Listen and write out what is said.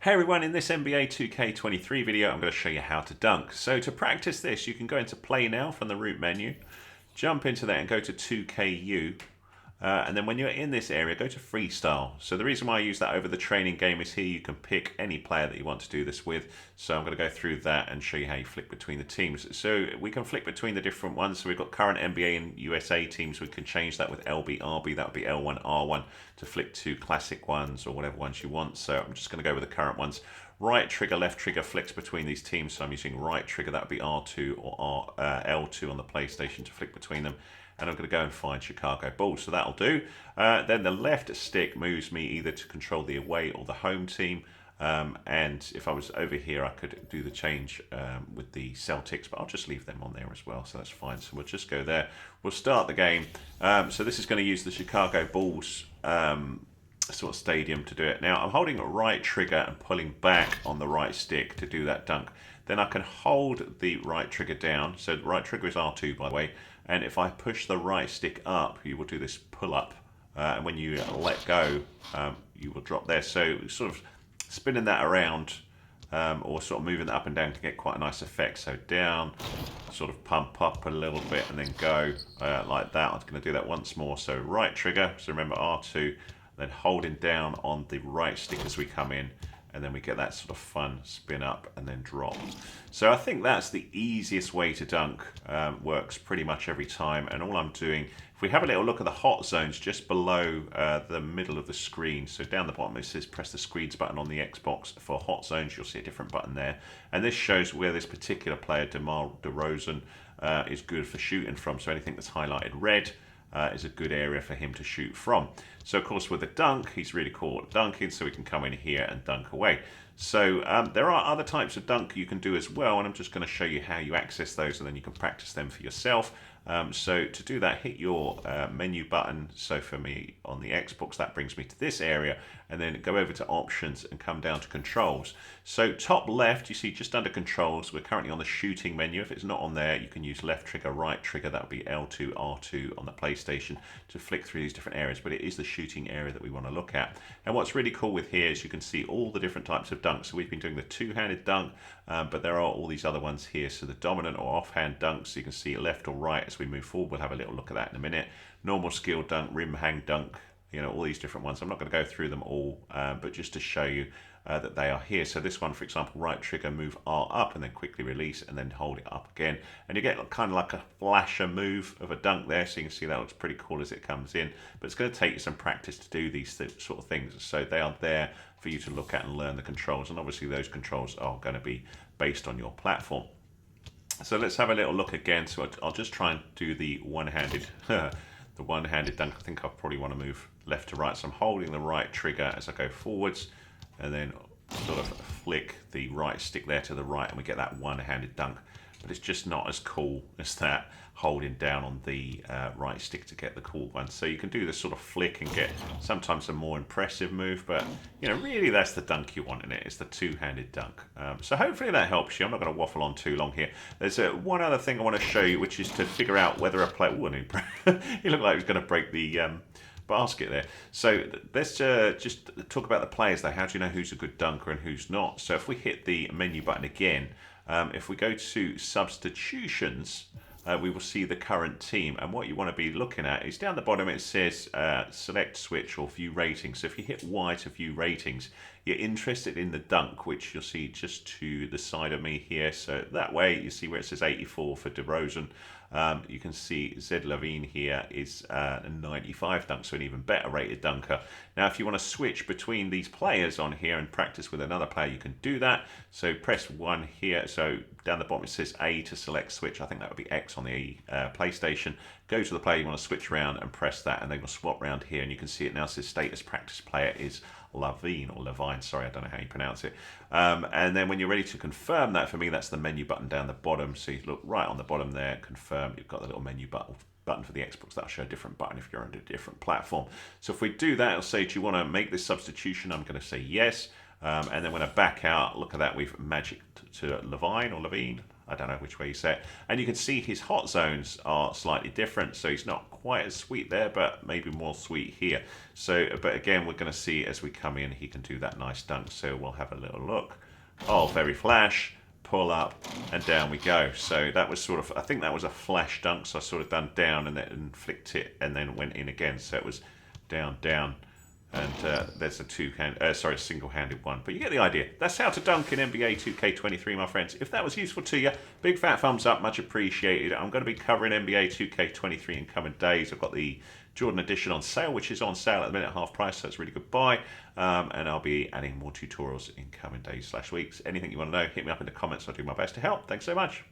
Hey everyone, in this NBA 2K23 video I'm going to show you how to dunk. So to practice this you can go into play now from the root menu, jump into that and go to 2KU, and then when you're in this area go to freestyle. So the reason why I use that over the training game is here you can pick any player that you want to do this with. So I'm going to go through that and show you how you flick between the teams. So we can flick between the different ones. So we've got current NBA and USA teams. We can change that with LB, RB, that would be L1, R1 to flick to classic ones or whatever ones you want. So I'm just going to go with the current ones. Right trigger, left trigger flicks between these teams. So I'm using right trigger, that would be R2 or L2 on the PlayStation to flick between them. And I'm going to go and find Chicago Bulls, so that'll do. Then the left stick moves me either to control the away or the home team. And if I was over here, I could do the change with the Celtics, but I'll just leave them on there as well, so that's fine. So we'll just go there. We'll start the game. So this is going to use the Chicago Bulls sort of stadium to do it. Now I'm holding a right trigger and pulling back on the right stick to do that dunk. Then I can hold the right trigger down. So the right trigger is R2, by the way. And if I push the right stick up, you will do this pull up. And when you let go, you will drop there. So sort of spinning that around or sort of moving that up and down can get quite a nice effect. So down, sort of pump up a little bit and then go like that. I'm going to do that once more. So right trigger, so remember R2, then holding down on the right stick as we come in. And then we get that sort of fun spin up and then drop. So I think that's the easiest way to dunk. Works pretty much every time. And all I'm doing, if we have a little look at the hot zones just below the middle of the screen. So down the bottom it says press the screens button on the Xbox for hot zones. You'll see a different button there. And this shows where this particular player, DeMar DeRozan, is good for shooting from. So anything that's highlighted red is a good area for him to shoot from. So of course with the dunk, he's really cool at dunking, so we can come in here and dunk away. So there are other types of dunk you can do as well, and I'm just going to show you how you access those and then you can practice them for yourself. So to do that, hit your menu button. So for me on the Xbox, that brings me to this area, and then go over to options and come down to controls. So top left, you see just under controls, we're currently on the shooting menu. If it's not on there, you can use left trigger, right trigger, that would be L2, R2 on the PlayStation to flick through these different areas, but it is the shooting area that we want to look at. And what's really cool with here is you can see all the different types of dunks. So we've been doing the two-handed dunk, but there are all these other ones here. So the dominant or offhand dunks, so you can see left or right as we move forward. We'll have a little look at that in a minute. Normal skill dunk, rim hang dunk, you know, all these different ones. I'm not going to go through them all, but just to show you that they are here. So this one, for example, right trigger, move R up and then quickly release and then hold it up again. And you get kind of like a flasher move of a dunk there. So you can see that looks pretty cool as it comes in. But it's going to take you some practice to do these sort of things. So they are there for you to look at and learn the controls. And obviously those controls are going to be based on your platform. So let's have a little look again. So I'll just try and do the one-handed the one-handed dunk. I think I probably want to move left to right. So I'm holding the right trigger as I go forwards and then sort of flick the right stick there to the right and we get that one-handed dunk. But it's just not as cool as that holding down on the right stick to get the cool one. So you can do this sort of flick and get sometimes a more impressive move, but you know, really that's the dunk you want in it. It's the two-handed dunk. So hopefully that helps you. I'm not going to waffle on too long here. There's one other thing I want to show you, which is to figure out whether a player... Ooh, he looked like he was going to break the basket there. So let's just talk about the players though. How do you know who's a good dunker and who's not? So if we hit the menu button again, if we go to substitutions, we will see the current team, and what you want to be looking at is down the bottom it says select switch or view ratings. So if you hit Y to view ratings, you're interested in the dunk, which you'll see just to the side of me here. So that way you see where it says 84 for DeRozan. You can see Zed Levine here is a 95 dunk, so an even better rated dunker. Now if you want to switch between these players on here and practice with another player, you can do that. So press 1 here. So down the bottom it says A to select switch. I think that would be X on the PlayStation. Go to the player you want to switch around and press that, and they will swap around here, and you can see it now says status practice player is Levine or Levine, sorry, I don't know how you pronounce it. And then when you're ready to confirm that, for me that's the menu button down the bottom. So you look right on the bottom there, confirm. You've got the little menu button for the Xbox. That'll show a different button if you're on a different platform. So if we do that, it'll say, do you want to make this substitution? I'm going to say yes. And then when I back out, look at that, we've magicked to Levine or Levine. I don't know which way you say it. And you can see his hot zones are slightly different. So he's not quite as sweet there, but maybe more sweet here. So, but again, we're going to see as we come in, he can do that nice dunk. So we'll have a little look. Oh, very flash. Pull up and down we go. So that was sort of, I think that was a flash dunk. So I sort of done down and then flicked it and then went in again. So it was down, down. And there's a single-handed one. But you get the idea. That's how to dunk in NBA 2K23, my friends. If that was useful to you, big fat thumbs up, much appreciated. I'm going to be covering NBA 2K23 in coming days. I've got the Jordan Edition on sale, which is on sale at the minute, half price, so that's a really good buy. And I'll be adding more tutorials in coming days/weeks. Anything you want to know, hit me up in the comments. I'll do my best to help. Thanks so much.